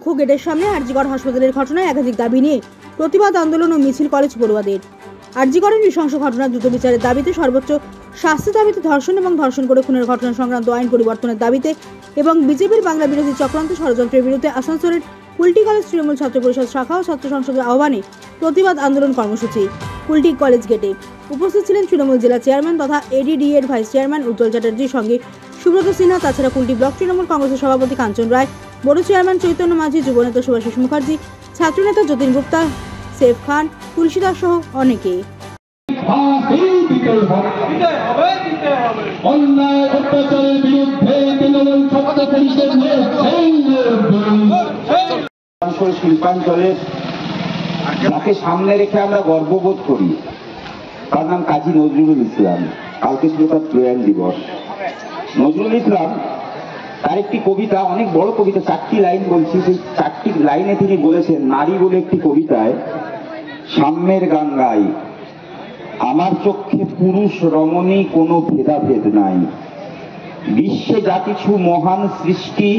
মুখ্য গেটের সামনে আরজিকর হাসপাতালের ঘটনায় একাধিক দাবি নিয়ে প্রতিবাদ আন্দোলন ও মিছিল কলেজ পড়ুয়াদের। আরজিকরের নৃশংস ঘটনার দ্রুত বিচারের দাবিতে, সর্বোচ্চ শাস্তি দাবিতে, ধর্ষণ এবং ধর্ষণ করে খুনের ঘটনা সংক্রান্ত আইন পরিবর্তনের দাবিতে এবং বিজেপির বাংলা বিরোধী চক্রান্ত ষড়যন্ত্রের বিরুদ্ধে আসানসোলের কুলটি কলেজ তৃণমূল ছাত্র পরিষদ শাখা ও ছাত্র সংসদের আহ্বানে প্রতিবাদ আন্দোলন কর্মসূচি কুলটি কলেজ গেটে। উপস্থিত ছিলেন তৃণমূল জেলা চেয়ারম্যান তথা এডিডি এর ভাইস চেয়ারম্যান উজ্জ্বল চ্যাটার্জির সঙ্গে সুব্রত সিনহা, তাছাড়া কুলটি ব্লক তৃণমূল কংগ্রেসের সভাপতি কাঞ্চন রায়, বড় চেয়ারম্যান চৈতন্য মাঝি, যুবনেতা সুভাষিস মুখার্জি, ছাত্রনেতা যতীন গুপ্তা, সেফ খান, তুলসী দাস সহ অনেকে। শিল্পাঞ্চলের যাকে সামনে রেখে আমরা গর্ববোধ করি তার নাম কাজী নজরুল ইসলাম। কালকে ছিল তার প্রয়াণ দিবস। নজরুল ইসলাম তার একটি কবিতা, অনেক বড় কবিতা, 4টি লাইন বলছি, সেই 4টি লাইনে তিনি বলেছেন, নারী বলে একটি কবিতায়, সাম্যের গান গাই, আমার চোখে পুরুষ রমণী কোনো ভেদাভেদ নাই, বিশ্বে যা কিছু মহান সৃষ্টি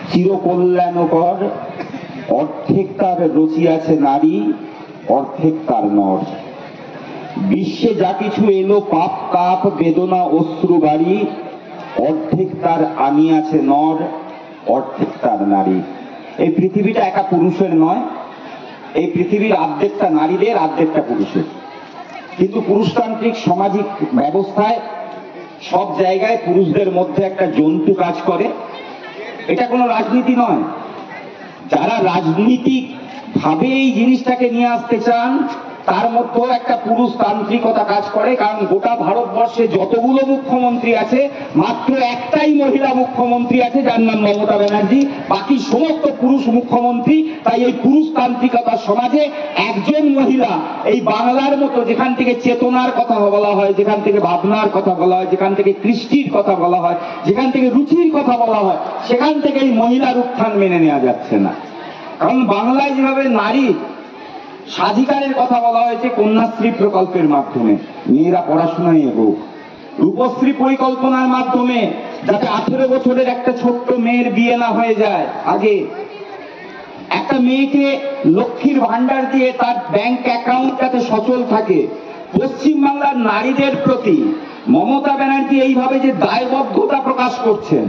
চিরকল্যাণকর, অর্ধেক তার রচিয়াছে নারী, অর্ধেক তার নর, বিশ্বে যা কিছু এলো পাপ তাপ বেদনা অশ্রু বাড়ি, অর্ধেক তার আনিয়াছে নর, অর্ধেক তার নারী। এই পৃথিবীটা একা পুরুষের নয়, এই পৃথিবীর অর্ধেকটা নারীদের, অর্ধেকটা পুরুষের। কিন্তু পুরুষতান্ত্রিক সামাজিক ব্যবস্থায় সব জায়গায় পুরুষদের মধ্যে একটা জন্তু কাজ করে। এটা কোনো রাজনীতি নয়। যারা রাজনীতিক ভাবে এই জিনিসটাকে নিয়ে আসতে চান তার মধ্যেও একটা পুরুষতান্ত্রিকতা কাজ করে। কারণ গোটা ভারতবর্ষে যতগুলো মুখ্যমন্ত্রী আছে, মাত্র একটাই মহিলা মুখ্যমন্ত্রী আছে যার নাম মমতা ব্যানার্জি, বাকি সমস্ত পুরুষ মুখ্যমন্ত্রী। তাই এই পুরুষতান্ত্রিকতার সমাজে একজন মহিলা এই বাংলার মতো, যেখান থেকে চেতনার কথা বলা হয়, যেখান থেকে ভাবনার কথা বলা হয়, যেখান থেকে কৃষ্টির কথা বলা হয়, যেখান থেকে রুচির কথা বলা হয়, সেখান থেকে এই মহিলার উত্থান মেনে নেওয়া যাচ্ছে না। কারণ বাংলায় যেভাবে নারী স্বাধিকারের কথা বলা হয়েছে কন্যাশ্রী প্রকল্পের মাধ্যমে, মেয়েরা পড়াশোনায় এগোক, রূপশ্রী পরিকল্পনার মাধ্যমে যাতে 18 বছরের একটা ছোট্ট মেয়ের বিয়ে না হয়ে যায়, আগে একটা মেয়েকে লক্ষ্মীর ভান্ডার দিয়ে তার ব্যাংক অ্যাকাউন্ট যাতে সচল থাকে। পশ্চিমবাংলার নারীদের প্রতি মমতা ব্যানার্জি এইভাবে যে দায়বদ্ধতা প্রকাশ করছেন,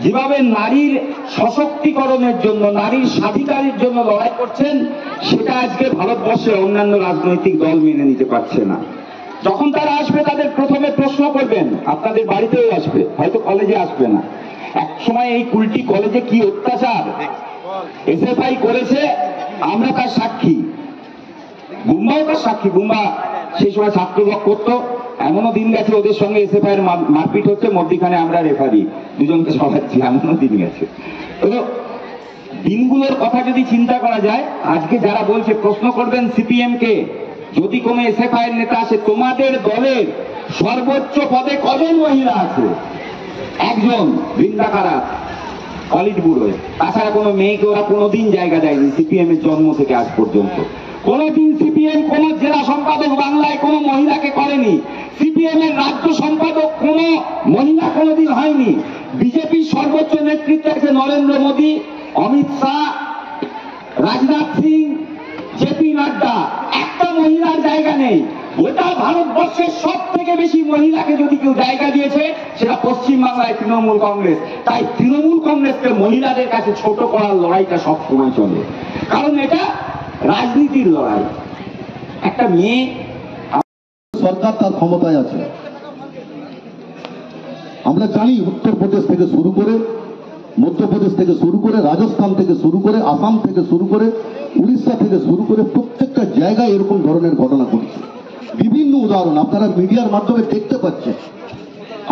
যেভাবে নারীর সশক্তিকরণের জন্য, নারীর স্বাধিকারের জন্য লড়াই করছেন, সেটা আজকে ভারতবর্ষের অন্যান্য রাজনৈতিক দল মেনে নিতে পারছে না। যখন তারা আসবে তাদের প্রথমে প্রশ্ন করবেন, আপনাদের বাড়িতেও আসবে, হয়তো কলেজে আসবে না। এক সময় এই কুলটি কলেজে কি অত্যাচার এসএফআই করেছে, আমরা তার সাক্ষী, গুম্বাও তার সাক্ষী। গুম্বা সেই সময় ছাত্রদল করতো, এমনও দিন গেছে ওদের সঙ্গে এসএফআই এর মারপিট হচ্ছে, মধ্যখানে আমরা রেফারি, দুজনকে সরাচ্ছি, এমনও দিন গেছে। তো দিনগুলোর কথা যদি চিন্তা করা যায়, আজকে যারা বলছে, প্রশ্ন করবেন সিপিএম কে, যদি কোনো এসএফআই এর নেতা আসে, তোমাদের দলের সর্বোচ্চ পদে কজন মহিলা আছে? একজন, বৃন্দাকারা, অলিট বুড়োয়। তাছাড়া কোনো মেয়েকে ওরা কোনোদিন জায়গা দেয়নি সিপিএম এর জন্ম থেকে আজ পর্যন্ত। কোনদিন সিপিএম কোন জেলা সম্পাদক বাংলায় কোন মহিলাকে করেনি, সিপিএম এর রাজ্য সম্পাদক কোন মহিলা কোনদিন হয়নি। বিজেপির সর্বোচ্চ নেতৃত্বে আছে নরেন্দ্র মোদী, অমিত শাহ, রাজনাথ সিং, জেপি নাড্ডা, একটা মহিলার জায়গা নেই। গোটা ভারতবর্ষের সব থেকে বেশি মহিলাকে যদি কেউ জায়গা দিয়েছে, সেটা পশ্চিমবাংলায় তৃণমূল কংগ্রেস। তাই তৃণমূল কংগ্রেসকে মহিলাদের কাছে ছোট করার লড়াইটা সব সময় চলে, কারণ এটা রাজনীতির লড়াই। একটা মেয়ে, সরকার তার ক্ষমতায় আছে। আমরা জানি উত্তরপ্রদেশ থেকে শুরু করে, মধ্যপ্রদেশ থেকে শুরু করে, রাজস্থান থেকে শুরু করে, আসাম থেকে শুরু করে, উড়িষ্যা থেকে শুরু করে, প্রত্যেকটা জায়গায় এরকম ধরনের ঘটনা ঘটছে। বিভিন্ন উদাহরণ আপনারা মিডিয়ার মাধ্যমে দেখতে পাচ্ছেন।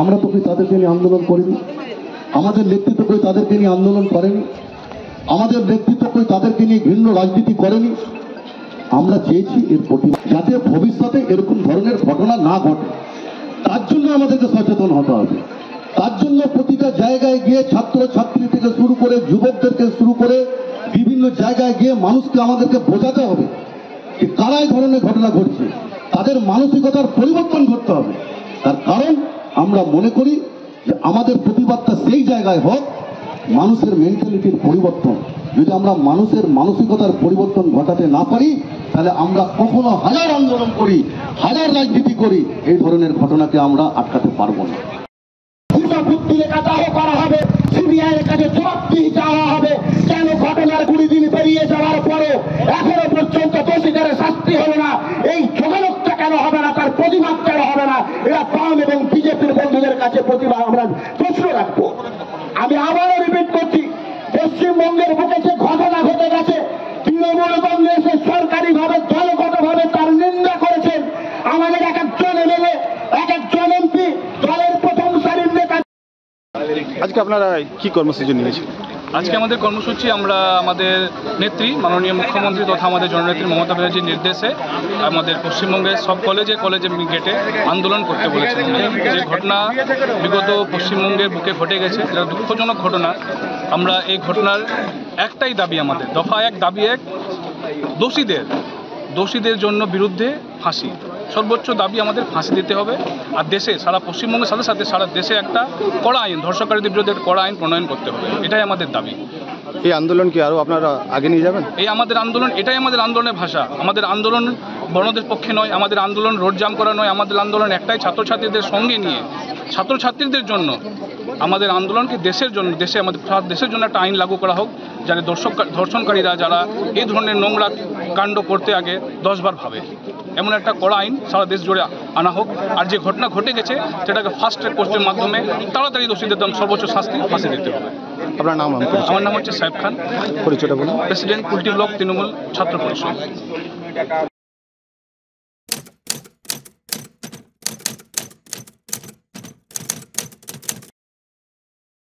আমরা তো তাদেরকে নিয়ে আন্দোলন করিনি, আমাদের নেতৃত্ব কই তাদেরকে নিয়ে আন্দোলন করেনি, আমাদের নেতৃত্ব কই তাদেরকে নিয়ে ঘৃণ্য রাজনীতি করেনি। আমরা চেয়েছি এর প্রতিবাদ, যাতে ভবিষ্যতে এরকম ধরনের ঘটনা না ঘটে, তার জন্য আমাদেরকে সচেতন হতে হবে। তার জন্য প্রতিটা জায়গায় গিয়ে ছাত্র ছাত্রী থেকে শুরু করে, যুবকদেরকে শুরু করে, বিভিন্ন জায়গায় গিয়ে মানুষকে আমাদেরকে বোঝাতে হবে যে কারা এই ধরনের ঘটনা ঘটছে, তাদের মানসিকতার পরিবর্তন করতে হবে। তার কারণ আমরা মনে করি যে আমাদের প্রতিবাদটা সেই জায়গায় হোক, মানুষের মেন্টালিটির পরিবর্তন। যদি আমরা মানুষের মানসিকতার পরিবর্তন ঘটাতে না পারি, তাহলে আমরা কখনো হাজার আন্দোলন করি, হাজার রাজনীতি করি, এই ধরনের ঘটনাকে আমরা আটকাতে পারবো না। বুদ্ধির কাছে করা হবে, সিবিআই এর কাছে জবাবদিহি চাওয়া হবে। কেন ঘটনার 20 দিন পেরিয়ে যাওয়ার পরও এখনো পর্যন্ত দোষীদের শাস্তি হলো না? এই যোগাযোগটা কেন হবে না? তার প্রতিবাদ কেন হবে না? এরা বাম এবং বিজেপির বন্ধুদের কাছে প্রতিবাদ আমরা প্রশ্ন রাখবো। আমি আবারও রিপিট করছি, পশ্চিমবঙ্গের বুকে যে ঘটনা ঘটে গেছে, তৃণমূল কংগ্রেসের সরকারিভাবে দলগতভাবে তার নিন্দা করেছেন। আমাদের এক একজন এমএলএ, এক একজন এমপি, দলের প্রথম সারির নেতা। আজকে আপনারা কি কর্মসূচি নিয়েছেন? আজকে আমাদের কর্মসূচি আমরা আমাদের নেত্রী মাননীয় মুখ্যমন্ত্রী তথা আমাদের জননেত্রী মমতা ব্যানার্জির নির্দেশে আমাদের পশ্চিমবঙ্গের সব কলেজে গেটে আন্দোলন করতে বলেছেন। যে ঘটনা বিগত পশ্চিমবঙ্গের বুকে ঘটে গেছে, এটা দুঃখজনক ঘটনা। আমরা এই ঘটনার একটাই দাবি, আমাদের দফা 1 দাবি 1, দোষীদের জন্য বিরুদ্ধে ফাঁসি। সর্বোচ্চ দাবি আমাদের ফাঁসি দিতে হবে। আর দেশে, সারা পশ্চিমবঙ্গের সাথে সাথে সারা দেশে একটা কড়া আইন, ধর্ষণকারীদের বিরুদ্ধে কড়া আইন প্রণয়ন করতে হবে। এটাই আমাদের দাবি। এই আন্দোলন কি আরও আপনারা আগে নিয়ে যাবেন? এই আমাদের আন্দোলন, এটাই আমাদের আন্দোলনের ভাষা। আমাদের আন্দোলন বড়দের পক্ষে নয়, আমাদের আন্দোলন রোড জাম করা নয়। আমাদের আন্দোলন একটাই, ছাত্রছাত্রীদের সঙ্গে নিয়ে, ছাত্রছাত্রীদের জন্য আমাদের আন্দোলনকে আমাদের দেশের জন্য একটা আইন লাগু করা হোক, যারা ধর্ষণকারীরা যারা এই ধরনের নোংরা কাণ্ড করতে আগে 10 বার ভাবে, এমন একটা কড়া আইন সারা দেশ জুড়ে আনা হোক। আর যে ঘটনা ঘটে গেছে সেটাকে ফাস্ট ট্র্যাক কোর্টের মাধ্যমে তাড়াতাড়ি দোষীদের সর্বোচ্চ শাস্তি ফাঁসি দিতে হবে। আপনার নাম? আমার নাম হচ্ছে সাহেব খান, পরিচয়টা বলুন। প্রেসিডেন্ট কুলটি ব্লক তৃণমূল ছাত্র পরিষদ।